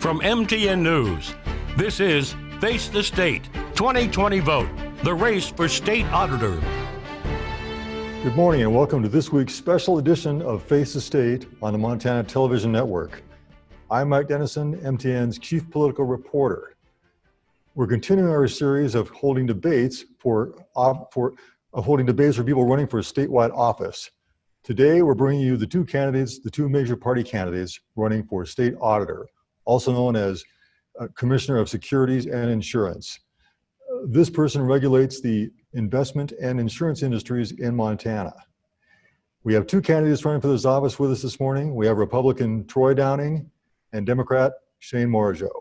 From MTN News, this is Face the State 2020 Vote, the race for State Auditor. Good morning and welcome to this week's special edition of Face the State on the Montana Television Network. I'm Mike Dennison, MTN's Chief Political Reporter. We're continuing our series of holding debates for people running for a statewide office. Today, we're bringing you the two major party candidates running for State Auditor, also known as Commissioner of Securities and Insurance. This person regulates the investment and insurance industries in Montana. We have two candidates running for this office with us this morning. We have Republican Troy Downing and Democrat Shane Morigeau.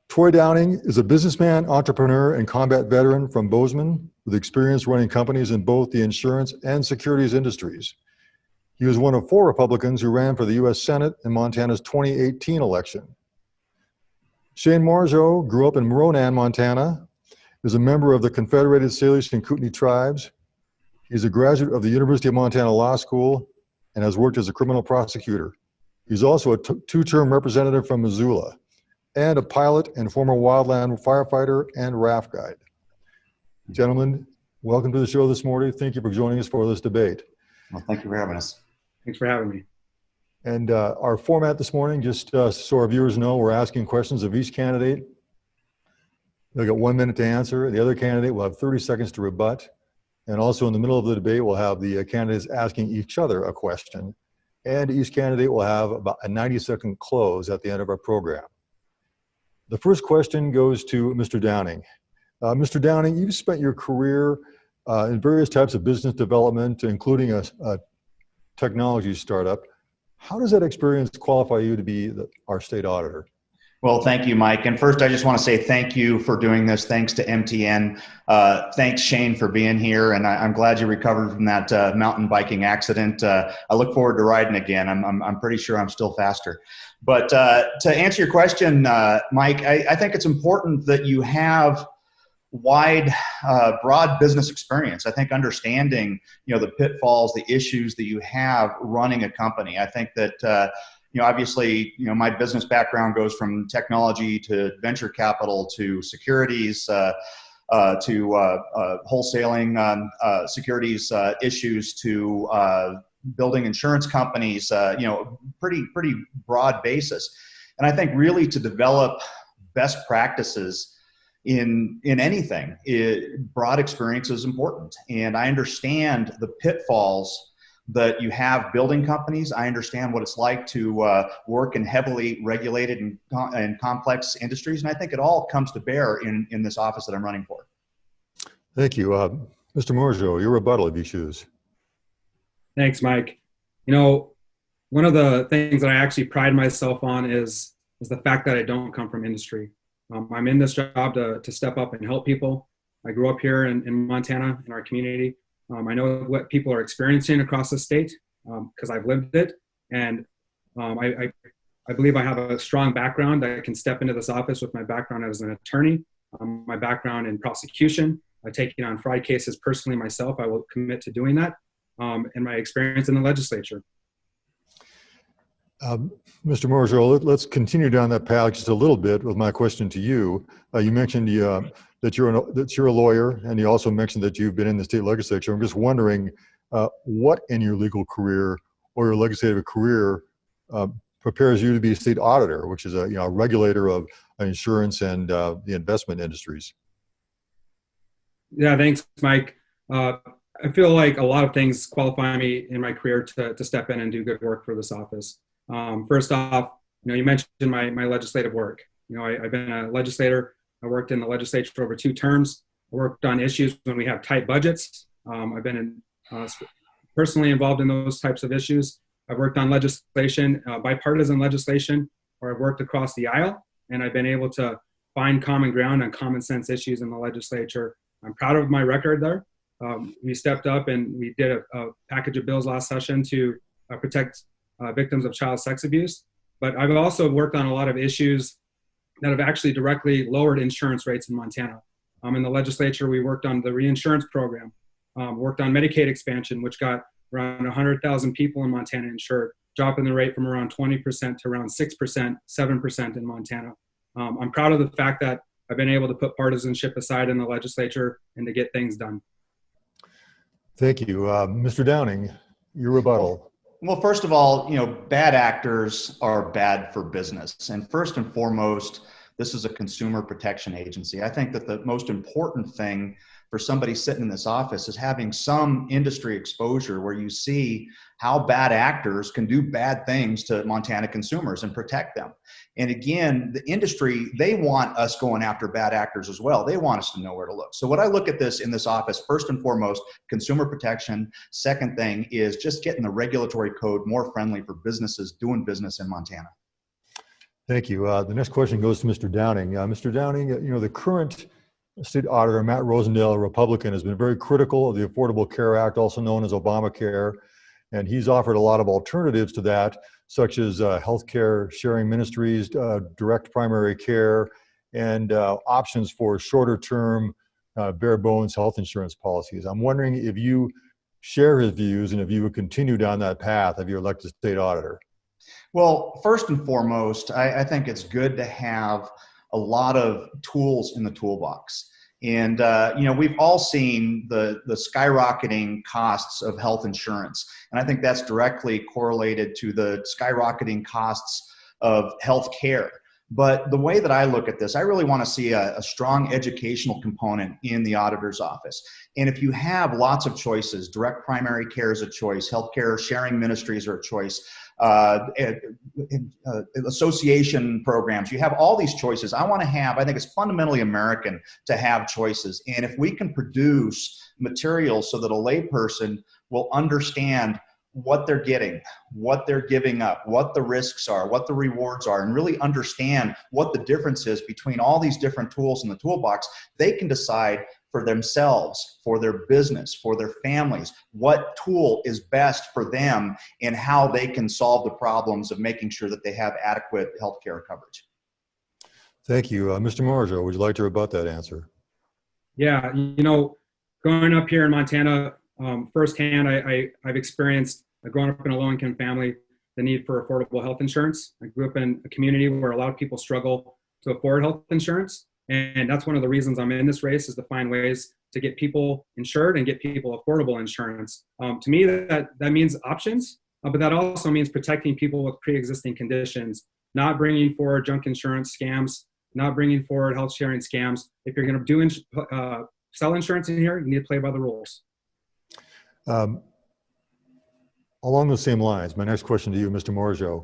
Troy Downing is a businessman, entrepreneur, and combat veteran from Bozeman with experience running companies in both the insurance and securities industries. He was one of 4 Republicans who ran for the U.S. Senate in Montana's 2018 election. Shane Morigeau grew up in Ronan, Montana, is a member of the Confederated Salish and Kootenai tribes. He's a graduate of the University of Montana Law School and has worked as a criminal prosecutor. He's also a two-term representative from Missoula and a pilot and former wildland firefighter and raft guide. Gentlemen, welcome to the show this morning. Thank you for joining us for this debate. Well, thank you for having us. Thanks for having me. And our format this morning, just so our viewers know, we're asking questions of each candidate. They'll get 1 minute to answer. The other candidate will have 30 seconds to rebut. And also in the middle of the debate, we'll have the candidates asking each other a question. And each candidate will have about a 90-second close at the end of our program. The first question goes to Mr. Downing. Mr. Downing, you've spent your career in various types of business development, including a technology startup. How does that experience qualify you to be our state auditor? Well, thank you, Mike. And first, I just want to say thank you for doing this. Thanks to MTN. Thanks, Shane, for being here. And I'm glad you recovered from that mountain biking accident. I look forward to riding again. I'm pretty sure I'm still faster. But to answer your question, Mike, I think it's important that you have wide, broad business experience. I think understanding, the pitfalls, the issues that you have running a company. I think that, obviously, my business background goes from technology to venture capital to securities to wholesaling securities issues to building insurance companies. Pretty broad basis. And I think really to develop best practices in anything, broad experience is important. And I understand the pitfalls that you have building companies. I understand what it's like to work in heavily regulated and complex industries. And I think it all comes to bear in this office that I'm running for. Thank you. Mr. Morigeau, your rebuttal if you choose. Thanks, Mike. One of the things that I actually pride myself on is the fact that I don't come from industry. I'm in this job to step up and help people. I grew up here in Montana, in our community. I know what people are experiencing across the state because I've lived it. And I believe I have a strong background. I can step into this office with my background as an attorney, my background in prosecution, taking on fraud cases personally myself. I will commit to doing that, and my experience in the legislature. Mr. Morigeau, let's continue down that path just a little bit with my question to you. You mentioned that you're a lawyer, and you also mentioned that you've been in the state legislature. I'm just wondering what in your legal career or your legislative career prepares you to be a state auditor, which is a regulator of insurance and the investment industries. Yeah, thanks, Mike. I feel like a lot of things qualify me in my career to step in and do good work for this office. First off, you mentioned my legislative work. I've been a legislator. I worked in the legislature over 2 terms. I worked on issues when we have tight budgets. I've been personally involved in those types of issues. I've worked on legislation, bipartisan legislation, where I've worked across the aisle, and I've been able to find common ground on common sense issues in the legislature. I'm proud of my record there. We stepped up and we did a package of bills last session to protect victims of child sex abuse. But I've also worked on a lot of issues that have actually directly lowered insurance rates in Montana. In the legislature, we worked on the reinsurance program, worked on Medicaid expansion, which got around 100,000 people in Montana insured. dropping the rate from around 20% to around 6%, 7% in Montana. I'm proud of the fact that I've been able to put partisanship aside in the legislature and to get things done. Thank you. Mr. Downing, your rebuttal. Well, first of all, bad actors are bad for business. And first and foremost, this is a consumer protection agency. I think that the most important thing for somebody sitting in this office is having some industry exposure where you see how bad actors can do bad things to Montana consumers and protect them. And again, the industry, they want us going after bad actors as well. They want us to know where to look. So what I look at this in this office, first and foremost, consumer protection. Second thing is just getting the regulatory code more friendly for businesses doing business in Montana. Thank you. The next question goes to Mr. Downing. Mr. Downing, the current State Auditor, Matt Rosendale, a Republican, has been very critical of the Affordable Care Act, also known as Obamacare, and he's offered a lot of alternatives to that, such as healthcare sharing ministries, direct primary care, and options for shorter-term, bare-bones health insurance policies. I'm wondering if you share his views and if you would continue down that path if you're elected State Auditor. Well, first and foremost, I think it's good to have a lot of tools in the toolbox. And, we've all seen the skyrocketing costs of health insurance. And I think that's directly correlated to the skyrocketing costs of health care. But the way that I look at this, I really want to see a strong educational component in the auditor's office. And if you have lots of choices, direct primary care is a choice, healthcare sharing ministries are a choice, association programs, you have all these choices. I think it's fundamentally American to have choices. And if we can produce materials so that a layperson will understand what they're getting, what they're giving up, what the risks are, what the rewards are, and really understand what the difference is between all these different tools in the toolbox, they can decide for themselves, for their business, for their families, what tool is best for them and how they can solve the problems of making sure that they have adequate healthcare coverage. Thank you. Mr. Morigeau, would you like to rebut that answer? Yeah, growing up here in Montana, firsthand, I've experienced, growing up in a low-income family, the need for affordable health insurance. I grew up in a community where a lot of people struggle to afford health insurance. And that's one of the reasons I'm in this race, is to find ways to get people insured and get people affordable insurance. To me, that means options, but that also means protecting people with pre-existing conditions, not bringing forward junk insurance scams, not bringing forward health sharing scams. If you're going to sell insurance in here, you need to play by the rules. Along those same lines, my next question to you, Mr. Morigeau,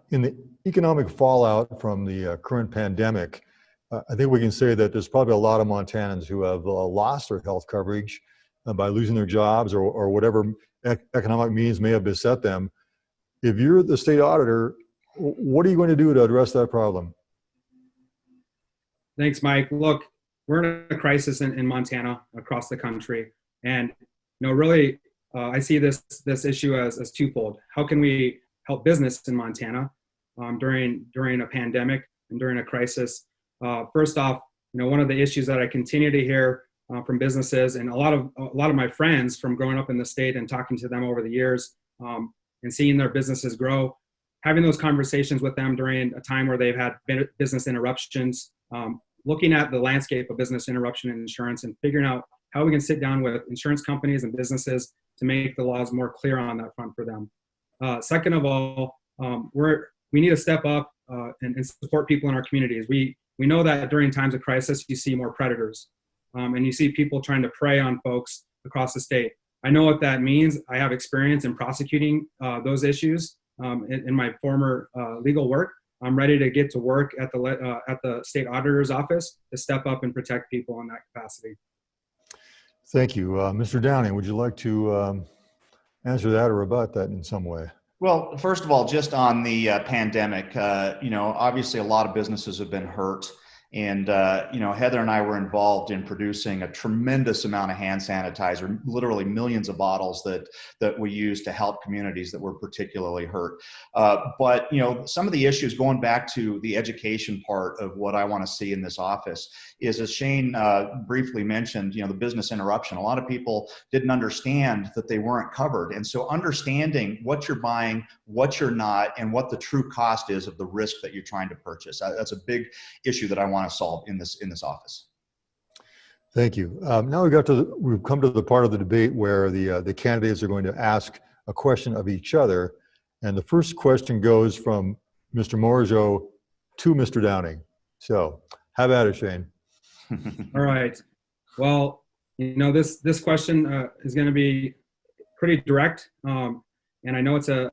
in the economic fallout from the current pandemic, I think we can say that there's probably a lot of Montanans who have lost their health coverage by losing their jobs or whatever economic means may have beset them. If you're the State Auditor, what are you going to do to address that problem? Thanks, Mike. Look, we're in a crisis in Montana, across the country. And, really, I see this issue as twofold. How can we help business in Montana during a pandemic and during a crisis? First off, one of the issues that I continue to hear from businesses and a lot of my friends from growing up in the state and talking to them over the years and seeing their businesses grow, having those conversations with them during a time where they've had business interruptions, looking at the landscape of business interruption and insurance and figuring out how we can sit down with insurance companies and businesses to make the laws more clear on that front for them. Second of all, we need to step up and support people in our communities. We know that during times of crisis, you see more predators and you see people trying to prey on folks across the state. I know what that means. I have experience in prosecuting those issues in my former legal work. I'm ready to get to work at the State Auditor's office to step up and protect people in that capacity. Thank you. Mr. Downing, would you like to answer that or rebut that in some way? Well, first of all, just on the pandemic, obviously a lot of businesses have been hurt. And, Heather and I were involved in producing a tremendous amount of hand sanitizer, literally millions of bottles that we use to help communities that were particularly hurt. But some of the issues, going back to the education part of what I want to see in this office, is, as Shane briefly mentioned, the business interruption. A lot of people didn't understand that they weren't covered. And so understanding what you're buying, what you're not, and what the true cost is of the risk that you're trying to purchase. That's a big issue that I want to solve in this office. Thank you. Now we've come to the part of the debate where the candidates are going to ask a question of each other. And the first question goes from Mr. Morigeau to Mr. Downing. So have at it, Shane. All right. Well, this question is going to be pretty direct. And I know it's a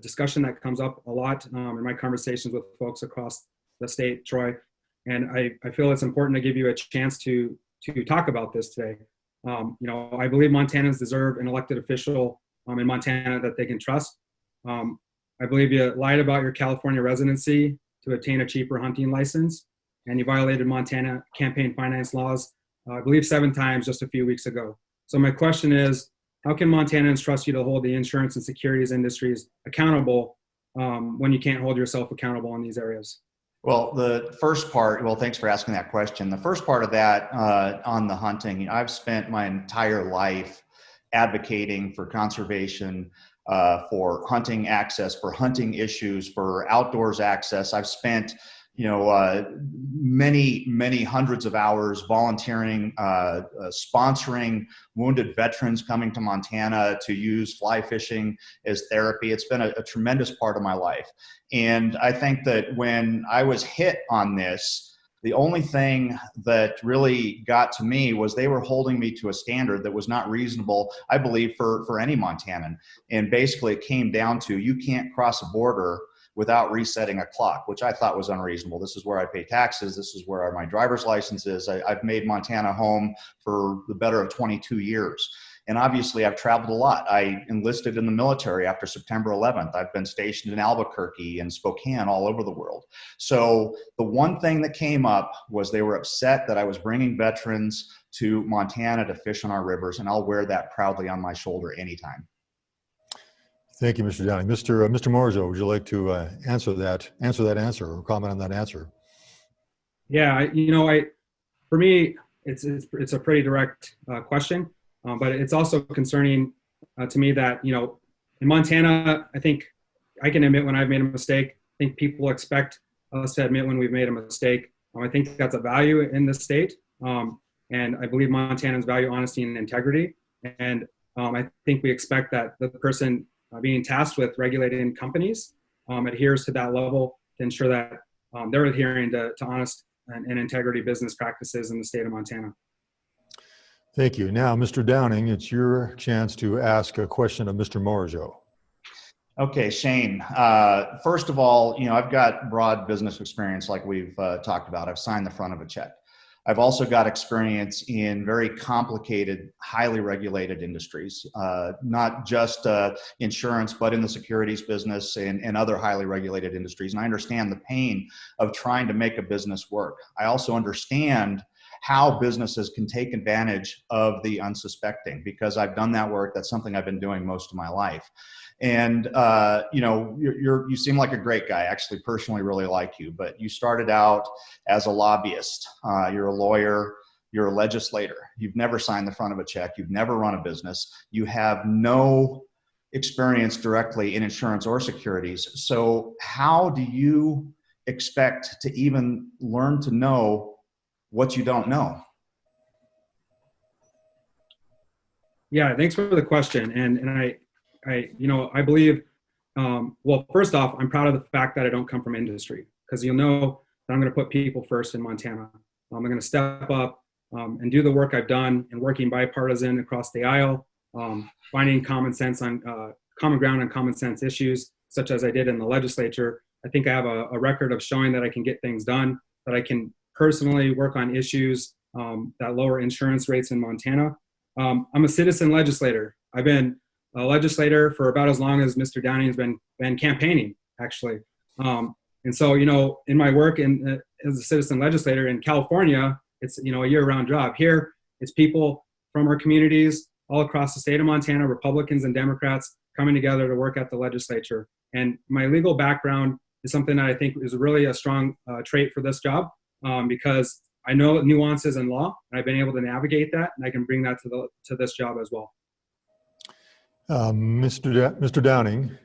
discussion that comes up a lot in my conversations with folks across the state, Troy. And I feel it's important to give you a chance to talk about this today. I believe Montanans deserve an elected official in Montana that they can trust. I believe you lied about your California residency to obtain a cheaper hunting license, and you violated Montana campaign finance laws, I believe 7 times just a few weeks ago. So my question is, how can Montanans trust you to hold the insurance and securities industries accountable when you can't hold yourself accountable in these areas? Well, the first part, thanks for asking that question. The first part of that on the hunting, I've spent my entire life advocating for conservation, for hunting access, for hunting issues, for outdoors access. I've spent many hundreds of hours volunteering, sponsoring wounded veterans coming to Montana to use fly fishing as therapy. It's been a tremendous part of my life. And I think that when I was hit on this, the only thing that really got to me was they were holding me to a standard that was not reasonable, I believe, for any Montanan. And basically it came down to, you can't cross a border without resetting a clock, which I thought was unreasonable. This is where I pay taxes. This is where my driver's license is. I've made Montana home for the better of 22 years. And obviously I've traveled a lot. I enlisted in the military after September 11th. I've been stationed in Albuquerque and Spokane, all over the world. So the one thing that came up was they were upset that I was bringing veterans to Montana to fish on our rivers, and I'll wear that proudly on my shoulder anytime. Thank you, Mr. Downing. Mr. Morigeau, would you like to answer that answer or comment on that answer? Yeah, for me, it's a pretty direct question, but it's also concerning to me that in Montana, I think I can admit when I've made a mistake. I think people expect us to admit when we've made a mistake. I think that's a value in the state, and I believe Montanans value honesty and integrity. And I think we expect that the person being tasked with regulating companies adheres to that level to ensure that they're adhering to honest and integrity business practices in the state of Montana. Thank you. Now, Mr. Downing, it's your chance to ask a question of Mr. Morigeau. Okay, Shane. First of all, I've got broad business experience like we've talked about. I've signed the front of a check. I've also got experience in very complicated, highly regulated industries, not just insurance, but in the securities business and other highly regulated industries. And I understand the pain of trying to make a business work. I also understand how businesses can take advantage of the unsuspecting, because I've done that work. That's something I've been doing most of my life. And, you seem like a great guy. I actually personally really like you, but you started out as a lobbyist. You're a lawyer. You're a legislator. You've never signed the front of a check. You've never run a business. You have no experience directly in insurance or securities. So how do you expect to even learn to know what you don't know? Yeah, thanks for the question. And I believe, well, first off, I'm proud of the fact that I don't come from industry, because you'll know that I'm going to put people first in Montana. I'm going to step up and do the work I've done in working bipartisan across the aisle, finding common ground on common sense issues, such as I did in the legislature. I think I have a record of showing that I can get things done, that I can personally work on issues that lower insurance rates in Montana. I'm a citizen legislator. I've been a legislator for about as long as Mr. Downing's been campaigning, actually. And so, in my work as a citizen legislator in California, it's, a year-round job. Here, it's people from our communities all across the state of Montana, Republicans and Democrats, coming together to work at the legislature. And my legal background is something that I think is really a strong trait for this job, because I know nuances in law, and I've been able to navigate that, and I can bring that to this job as well. Mr. Downing,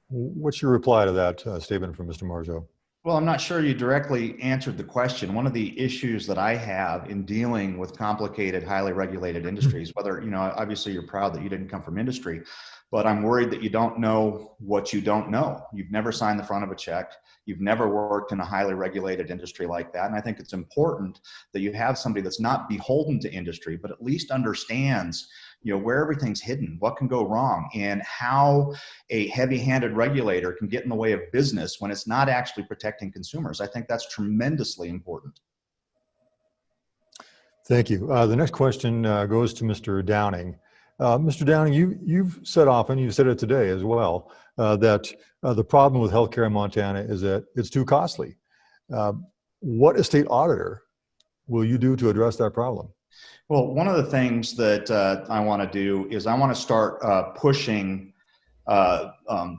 what's your reply to that statement from Mr. Morigeau? Well, I'm not sure you directly answered the question. One of the issues that I have in dealing with complicated, highly regulated industries, whether, obviously you're proud that you didn't come from industry, but I'm worried that you don't know what you don't know. You've never signed the front of a check. You've never worked in a highly regulated industry like that. And I think it's important that you have somebody that's not beholden to industry, but at least understands where everything's hidden, what can go wrong, and how a heavy-handed regulator can get in the way of business when it's not actually protecting consumers. I think that's tremendously important. Thank you. The next question goes to Mr. Downing. Mr. Downing, you've said often, you've said it today as well, that the problem with healthcare in Montana is that it's too costly. What as state auditor will you do to address that problem? Well, one of the things that I want to do is I want to start pushing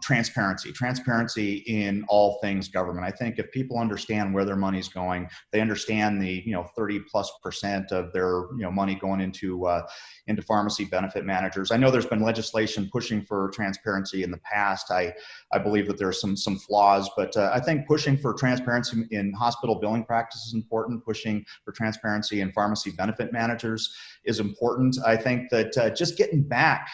transparency in all things government. I think if people understand where their money's going, they understand the 30+% of their money going into pharmacy benefit managers. I know there's been legislation pushing for transparency in the past. I believe that there's some flaws, but I think pushing for transparency in hospital billing practice is important. Pushing for transparency in pharmacy benefit managers is important. I think that just getting back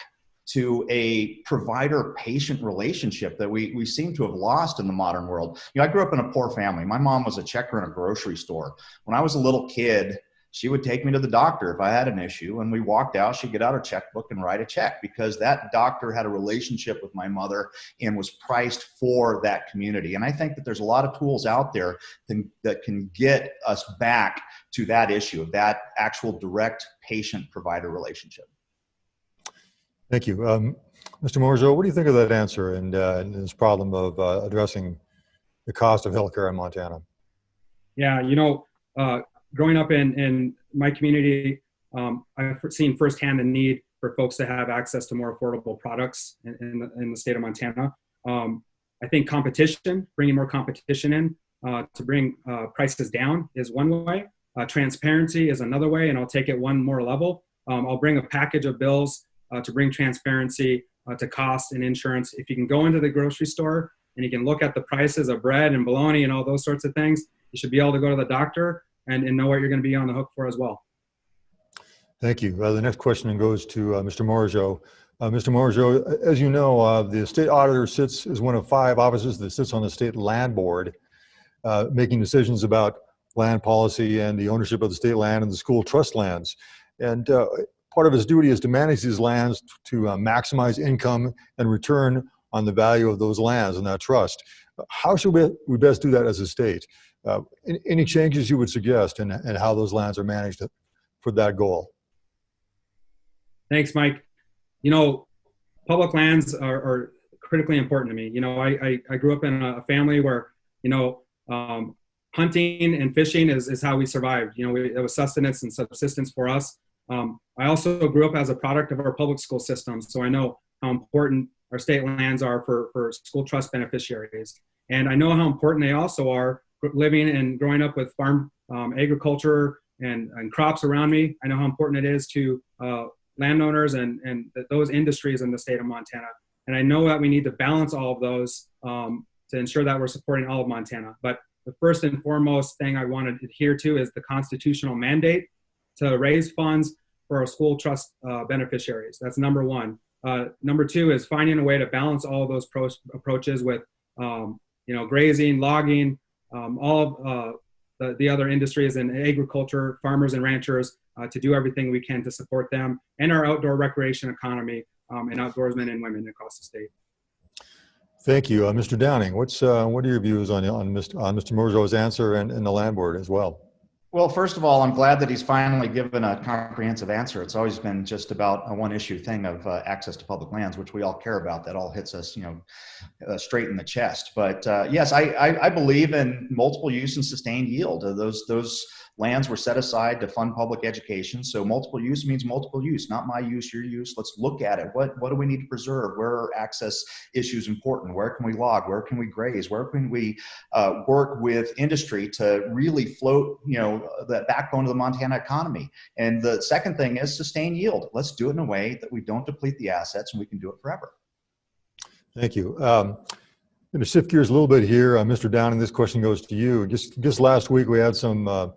to a provider-patient relationship that we seem to have lost in the modern world. I grew up in a poor family. My mom was a checker in a grocery store. When I was a little kid, she would take me to the doctor if I had an issue, and we walked out, she'd get out her checkbook and write a check, because that doctor had a relationship with my mother and was priced for that community. And I think that there's a lot of tools out there that can get us back to that issue of that actual direct patient-provider relationship. Thank you. Mr. Morigeau, what do you think of that answer and this problem of addressing the cost of healthcare in Montana? Yeah, growing up in my community, I've seen firsthand the need for folks to have access to more affordable products in the state of Montana. I think competition, bringing more competition in to bring prices down is one way. Transparency is another way, and I'll take it one more level. I'll bring a package of bills to bring transparency to cost and insurance. If you can go into the grocery store and you can look at the prices of bread and bologna and all those sorts of things, you should be able to go to the doctor and know what you're going to be on the hook for as well. Thank you. The next question goes to Mr. Morigeau. Mr. Morigeau, as you know, the state auditor is one of 5 offices that sits on the state land board, making decisions about land policy and the ownership of the state land and the school trust lands. And part of his duty is to manage these lands to maximize income and return on the value of those lands and that trust. How should we best do that as a state? Any changes you would suggest in how those lands are managed for that goal? Thanks, Mike. Public lands are critically important to me. I grew up in a family where, hunting and fishing is how we survived. It was sustenance and subsistence for us. I also grew up as a product of our public school system, so I know how important our state lands are for school trust beneficiaries. And I know how important they also are living and growing up with farm agriculture and crops around me. I know how important it is to landowners and those industries in the state of Montana. And I know that we need to balance all of those to ensure that we're supporting all of Montana. But the first and foremost thing I want to adhere to is the constitutional mandate to raise funds for our school trust beneficiaries. That's number one. Number two is finding a way to balance all of those approaches with, grazing, logging, all of the other industries and agriculture, farmers and ranchers, to do everything we can to support them and our outdoor recreation economy and outdoorsmen and women across the state. Thank you. Mr. Downing, what are your views on Mr. Morigeau's answer and the land board as well? Well, first of all, I'm glad that he's finally given a comprehensive answer. It's always been just about a one issue thing of access to public lands, which we all care about. That all hits us, straight in the chest. But yes, I believe in multiple use and sustained yield. Those lands were set aside to fund public education. So multiple use means multiple use, not my use, your use. Let's look at it. What do we need to preserve? Where are access issues important? Where can we log? Where can we graze? Where can we work with industry to really float, the backbone of the Montana economy? And the second thing is sustained yield. Let's do it in a way that we don't deplete the assets and we can do it forever. Thank you. I'm going to shift gears a little bit here. Mr. Downing, this question goes to you. Just last week, we had some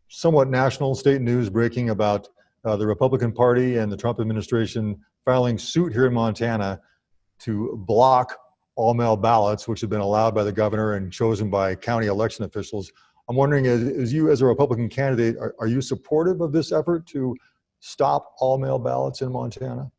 somewhat national state news breaking about the Republican Party and the Trump administration filing suit here in Montana to block all mail ballots, which have been allowed by the governor and chosen by county election officials. I'm wondering, as you as a Republican candidate, are you supportive of this effort to stop all mail ballots in Montana?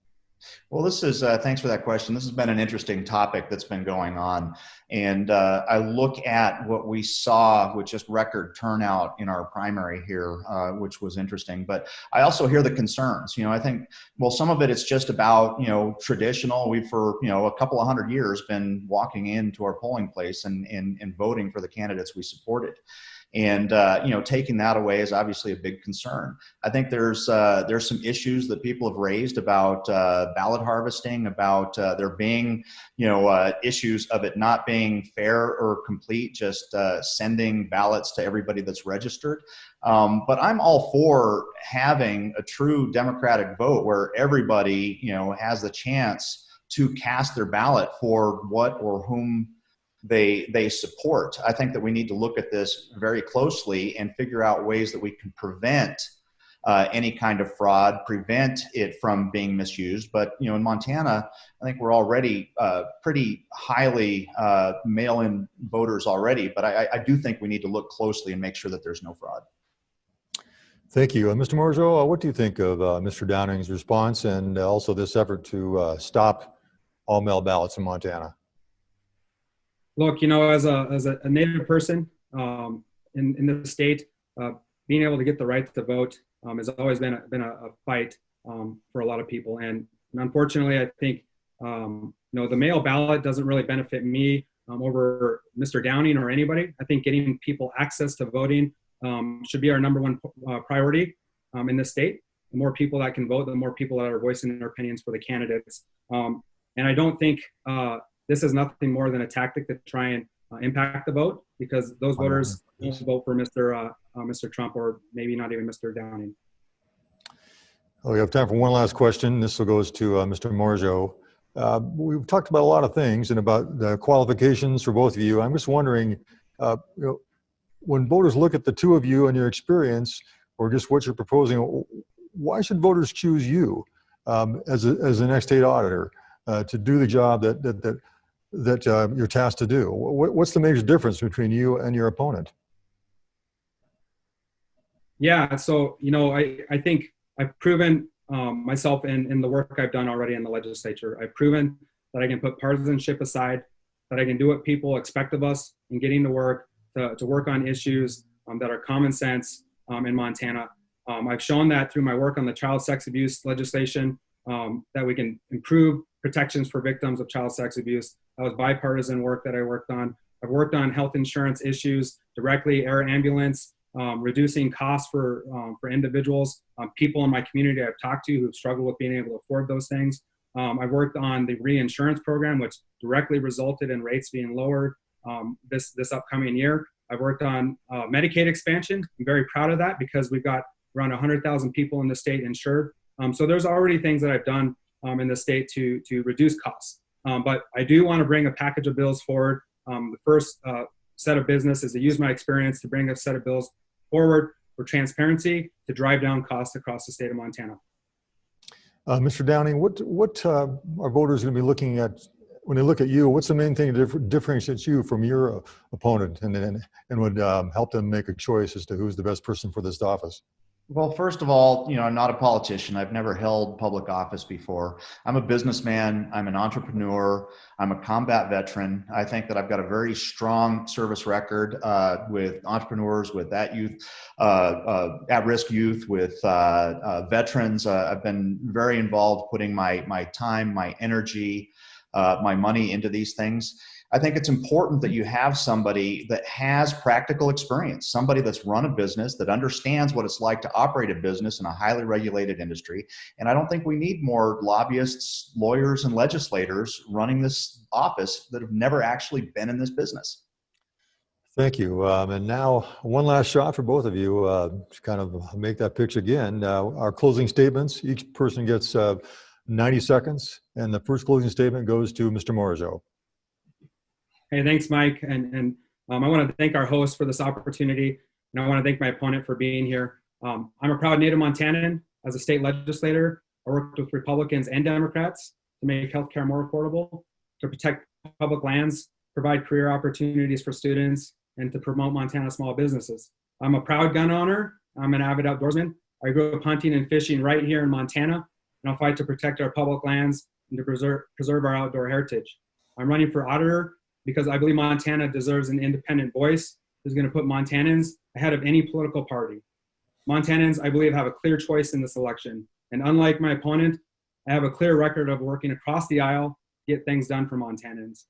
Well, this is, thanks for that question. This has been an interesting topic that's been going on. And I look at what we saw with just record turnout in our primary here, which was interesting. But I also hear the concerns. I think, well, some of it is just about, traditional. We've for, a couple of 100 years been walking into our polling place and voting for the candidates we supported. And taking that away is obviously a big concern. I think there's some issues that people have raised about ballot harvesting, about there being issues of it not being fair or complete, just sending ballots to everybody that's registered. But I'm all for having a true democratic vote where everybody has the chance to cast their ballot for what or whom they support. I think that we need to look at this very closely and figure out ways that we can prevent any kind of fraud, prevent it from being misused. But in Montana, I think we're already pretty highly mail-in voters already. But I do think we need to look closely and make sure that there's no fraud. Thank you. Mr. Morigeau, what do you think of Mr. Downing's response and also this effort to stop all mail ballots in Montana? Look, as a Native person in the state, being able to get the right to vote has always been a fight for a lot of people. And unfortunately, I think the mail ballot doesn't really benefit me over Mr. Downing or anybody. I think getting people access to voting should be our number one priority in this state. The more people that can vote, the more people that are voicing their opinions for the candidates. And I don't think this is nothing more than a tactic to try and impact the vote, because those voters won't vote for Mr. Trump or maybe not even Mr. Downing. We have time for one last question. This goes to Mr. Morigeau. We've talked about a lot of things and about the qualifications for both of you. I'm just wondering, when voters look at the two of you and your experience, or just what you're proposing, why should voters choose you as the next state auditor to do the job that you're tasked to do? What's the major difference between you and your opponent? Yeah, so I think I've proven myself in the work I've done already in the legislature. I've proven that I can put partisanship aside, that I can do what people expect of us in getting to work, to work on issues that are common sense in Montana. I've shown that through my work on the child sex abuse legislation, that we can improve protections for victims of child sex abuse. That was bipartisan work that I worked on. I've worked on health insurance issues, directly air ambulance, reducing costs for individuals, people in my community I've talked to who've struggled with being able to afford those things. I've worked on the reinsurance program, which directly resulted in rates being lowered this upcoming year. I've worked on Medicaid expansion. I'm very proud of that because we've got around 100,000 people in the state insured. So there's already things that I've done in the state to reduce costs. But I do want to bring a package of bills forward. The first set of business is to use my experience to bring a set of bills forward for transparency to drive down costs across the state of Montana. Mr. Downing, what are voters going to be looking at when they look at you? What's the main thing that differentiates you from your opponent and would help them make a choice as to who's the best person for this office? Well, first of all, I'm not a politician. I've never held public office before. I'm a businessman. I'm an entrepreneur. I'm a combat veteran. I think that I've got a very strong service record with entrepreneurs, with that youth, at-risk youth, with veterans. I've been very involved putting my time, my energy, my money into these things. I think it's important that you have somebody that has practical experience, somebody that's run a business, that understands what it's like to operate a business in a highly regulated industry. And I don't think we need more lobbyists, lawyers, and legislators running this office that have never actually been in this business. Thank you. And now one last shot for both of you to kind of make that pitch again. Our closing statements, each person gets 90 seconds. And the first closing statement goes to Mr. Morigeau. Hey, thanks, Mike. And I want to thank our host for this opportunity. And I want to thank my opponent for being here. I'm a proud native Montanan. As a state legislator, I worked with Republicans and Democrats to make healthcare more affordable, to protect public lands, provide career opportunities for students, and to promote Montana small businesses. I'm a proud gun owner. I'm an avid outdoorsman. I grew up hunting and fishing right here in Montana, and I'll fight to protect our public lands and to preserve our outdoor heritage. I'm running for auditor because I believe Montana deserves an independent voice who's going to put Montanans ahead of any political party. Montanans, I believe, have a clear choice in this election. And unlike my opponent, I have a clear record of working across the aisle to get things done for Montanans.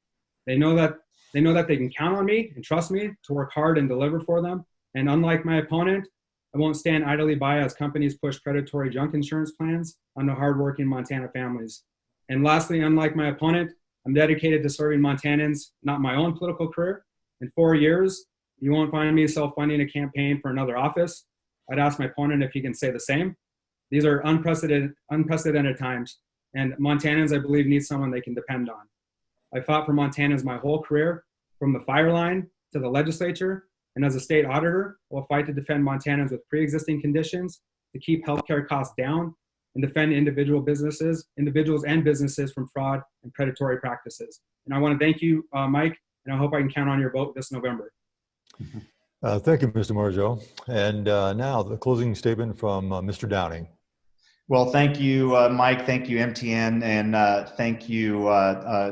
They know that they can count on me and trust me to work hard and deliver for them. And unlike my opponent, I won't stand idly by as companies push predatory junk insurance plans on the hardworking Montana families. And lastly, unlike my opponent, I'm dedicated to serving Montanans, not my own political career. In 4 years, you won't find me self-funding a campaign for another office. I'd ask my opponent if he can say the same. These are unprecedented times, and Montanans, I believe, need someone they can depend on. I fought for Montanans my whole career, from the fire line to the legislature, and as a state auditor, I'll fight to defend Montanans with pre-existing conditions, to keep healthcare costs down, and defend individuals and businesses from fraud and predatory practices. And I want to thank you, Mike, and I hope I can count on your vote this November. Thank you, Mr. Morigeau. And now the closing statement from Mr. Downing. Well, thank you, Mike. Thank you, MTN, and thank you,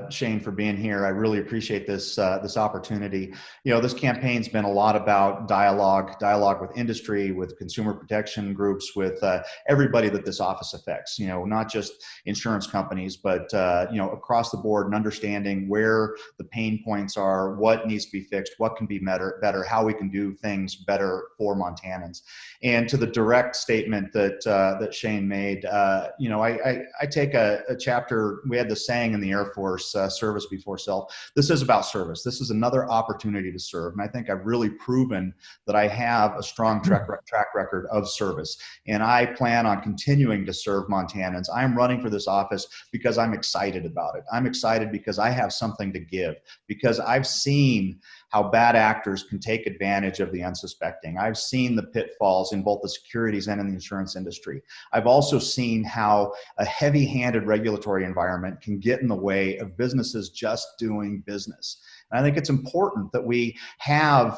Shane, for being here. I really appreciate this opportunity. This campaign's been a lot about dialogue with industry, with consumer protection groups, with everybody that this office affects. Not just insurance companies, but across the board, and understanding where the pain points are, what needs to be fixed, what can be better, how we can do things better for Montanans. And to the direct statement that Shane made. I take a chapter. We had the saying in the Air Force, service before self. This is about service. This is another opportunity to serve. And I think I've really proven that I have a strong track record of service. And I plan on continuing to serve Montanans. I'm running for this office because I'm excited about it. I'm excited because I have something to give, because I've seen how bad actors can take advantage of the unsuspecting. I've seen the pitfalls in both the securities and in the insurance industry. I've also seen how a heavy-handed regulatory environment can get in the way of businesses just doing business. And I think it's important that we have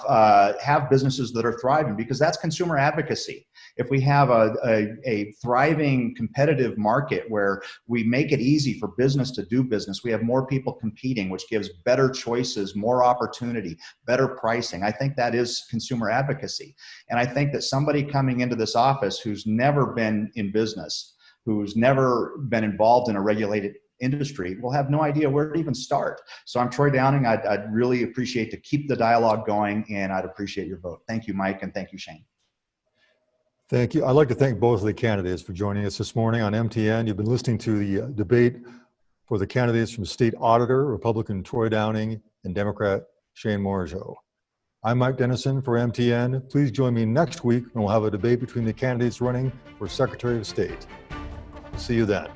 businesses that are thriving, because that's consumer advocacy. If we have a thriving competitive market where we make it easy for business to do business, we have more people competing, which gives better choices, more opportunity, better pricing. I think that is consumer advocacy. And I think that somebody coming into this office who's never been in business, who's never been involved in a regulated industry will have no idea where to even start. So I'm Troy Downing. I'd really appreciate to keep the dialogue going, and I'd appreciate your vote. Thank you, Mike, and thank you, Shane. Thank you. I'd like to thank both of the candidates for joining us this morning on MTN. You've been listening to the debate for the candidates from State Auditor, Republican Troy Downing, and Democrat Shane Morigeau. I'm Mike Dennison for MTN. Please join me next week, and we'll have a debate between the candidates running for Secretary of State. See you then.